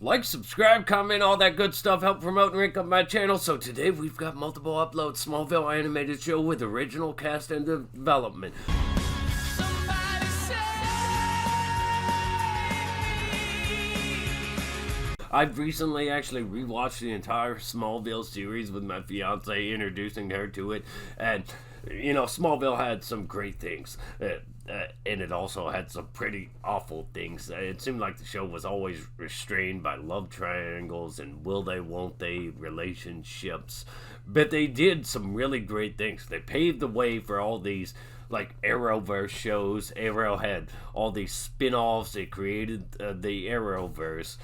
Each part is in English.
Like, subscribe, comment, all that good stuff. Help promote and rank up my channel. So today we've got multiple uploads. Smallville animated show with original cast and development. I've recently actually rewatched the entire Smallville series with my fiance, introducing her to it, and you know, Smallville had some great things, and it also had some pretty awful things. It seemed like the show was always restrained by love triangles and will they, won't they relationships, but they did some really great things. They paved the way for all these like Arrowverse shows. Arrow had all these spin-offs. They created the Arrowverse.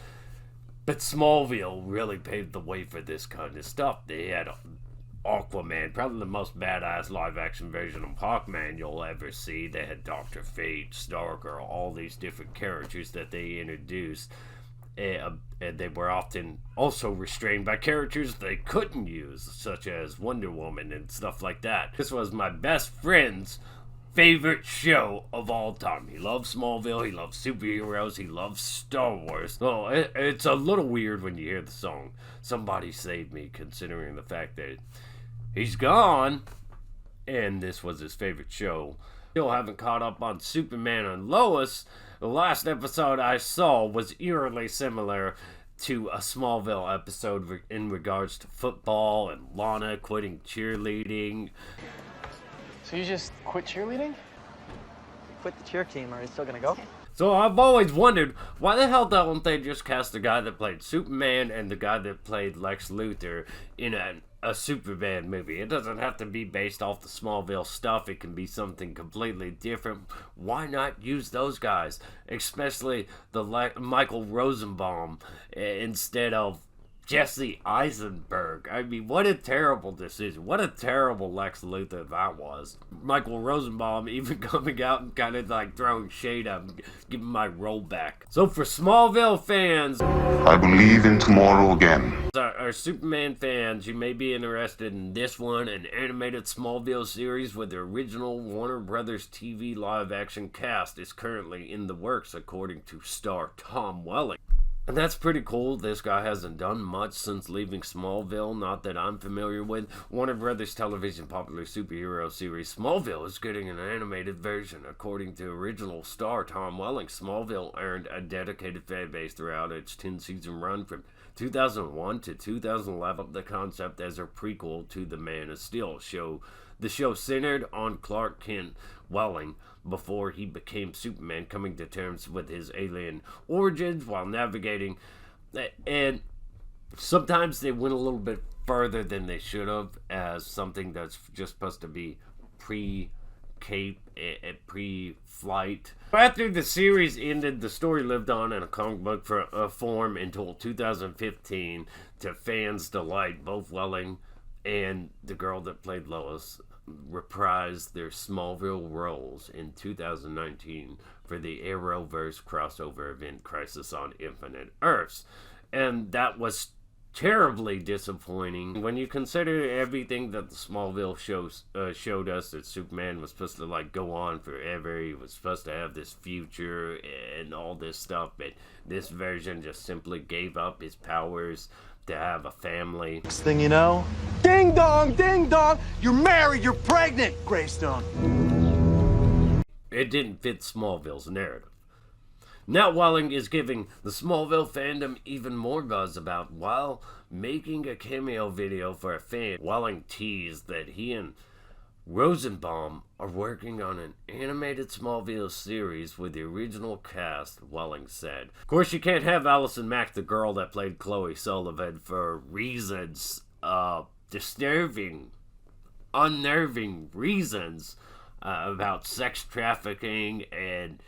But Smallville really paved the way for this kind of stuff. They had Aqua-Man, probably the most badass live-action version of Hawkman you'll ever see. They had Dr. Fate, Stargirl, all these different characters that they introduced. And they were often also restrained by characters they couldn't use, such as Wonder Woman and stuff like that. This was my best friend's favorite show of all time. He loves Smallville, he loves superheroes, he loves Star Wars. Well, it's a little weird when you hear the song Somebody Save Me, considering the fact that he's gone and this was his favorite show. Still haven't caught up on Superman and Lois. The last episode I saw was eerily similar to a Smallville episode in regards to football and Lana quitting cheerleading. So you just quit cheerleading? Quit the cheer team, are you still gonna go? So I've always wondered, why the hell don't they just cast the guy that played Superman and the guy that played Lex Luthor in a Superman movie? It doesn't have to be based off the Smallville stuff. It can be something completely different. Why not use those guys? Especially the Michael Rosenbaum instead of Jesse Eisenberg. I mean, what a terrible decision. What a terrible Lex Luthor that was. Michael Rosenbaum even coming out and kind of like throwing shade at him, giving my role back. So for Smallville fans, I believe in tomorrow again. Our Superman fans, you may be interested in this one, an animated Smallville series with the original Warner Brothers TV live-action cast is currently in the works, according to star Tom Welling. And that's pretty cool. This guy hasn't done much since leaving Smallville, not that I'm familiar with. Warner Brothers television popular superhero series Smallville is getting an animated version. According to original star Tom Welling, Smallville earned a dedicated fan base throughout its 10-season run from 2001 to 2011. The concept as a prequel to The Man of Steel show. The show centered on Clark Kent Welling before he became Superman, coming to terms with his alien origins while navigating. And sometimes they went a little bit further than they should have, as something that's just supposed to be pre-cape, pre-flight. After the series ended, the story lived on in a comic book form until 2015, to fans' delight. Both Welling and the girl that played Lois reprised their Smallville roles in 2019 for the Arrowverse crossover event Crisis on Infinite Earths. And that was terribly disappointing when you consider everything that the Smallville showed us, that Superman was supposed to like go on forever. He was supposed to have this future and all this stuff, but this version just simply gave up his powers to have a family. Next thing you know, ding dong, you're married, you're pregnant, Greystone. It didn't fit Smallville's narrative. Now Welling is giving the Smallville fandom even more buzz about while making a cameo video for a fan. Welling teased that he and Rosenbaum are working on an animated Smallville series with the original cast, Welling said. Of course, you can't have Allison Mack, the girl that played Chloe Sullivan, for reasons, disturbing, unnerving reasons about sex trafficking, and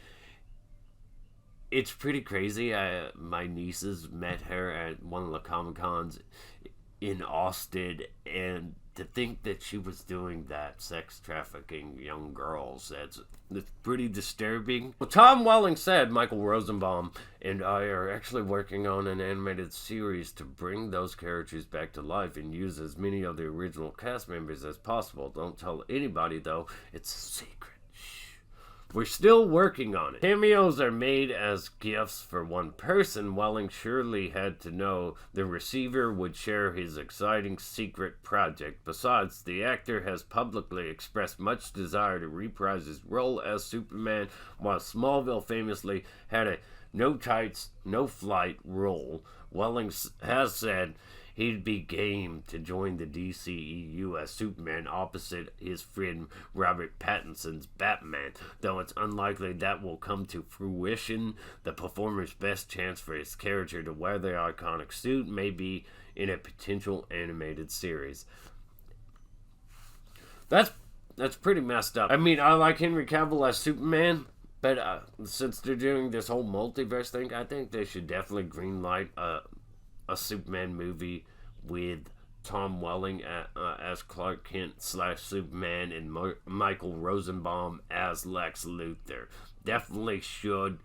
it's pretty crazy. My nieces met her at one of the Comic-Cons in Austin, and to think that she was doing that, sex trafficking young girls, that's pretty disturbing. Well, Tom Welling said Michael Rosenbaum and I are actually working on an animated series to bring those characters back to life and use as many of the original cast members as possible. Don't tell anybody, though. It's a secret. Shh. We're still working on it. Cameos are made as gifts for one person. Welling surely had to know the receiver would share his exciting secret project. Besides, the actor has publicly expressed much desire to reprise his role as Superman, while Smallville famously had a no tights, no flight role. Welling has said he'd be game to join the DCEU as Superman opposite his friend Robert Pattinson's Batman, though it's unlikely that will come to fruition. The performer's best chance for his character to wear the iconic suit may be in a potential animated series. That's pretty messed up. I mean, I like Henry Cavill as Superman, but since they're doing this whole multiverse thing, I think they should definitely greenlight a Superman movie with Tom Welling as Clark Kent / Superman and Michael Rosenbaum as Lex Luthor. Definitely should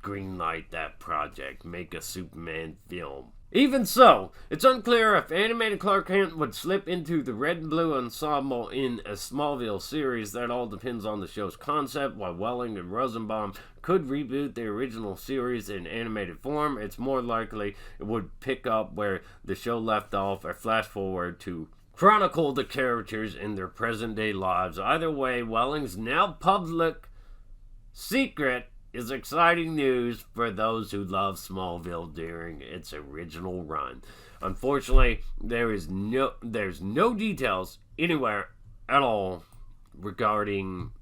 greenlight that project. Make a Superman film. Even so, it's unclear if animated Clark Kent would slip into the red and blue ensemble in a Smallville series. That all depends on the show's concept. While Welling and Rosenbaum could reboot the original series in animated form, it's more likely it would pick up where the show left off or flash forward to chronicle the characters in their present-day lives. Either way, Welling's now public secret is exciting news for those who love Smallville during its original run. Unfortunately, there's no details anywhere at all regarding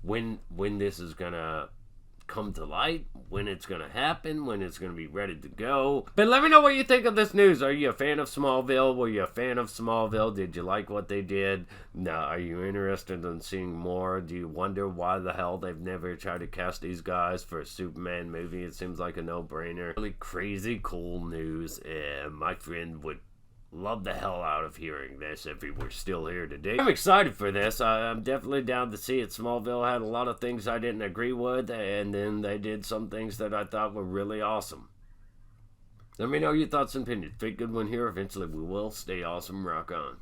when this is gonna come to light, when it's gonna happen, when it's gonna be ready to go. But let me know what you think of this news. Are you a fan of Smallville? Were you a fan of Smallville? Did you like what they did? Now, are you interested in seeing more? Do you wonder why the hell they've never tried to cast these guys for a Superman movie? It seems like a no-brainer. Really crazy cool news, and my friend would love the hell out of hearing this if he were still here today. I'm excited for this. I'm definitely down to see it. Smallville had a lot of things I didn't agree with, and then they did some things that I thought were really awesome. Let me know your thoughts and opinions. Big good one here. Eventually we will. Stay awesome. Rock on.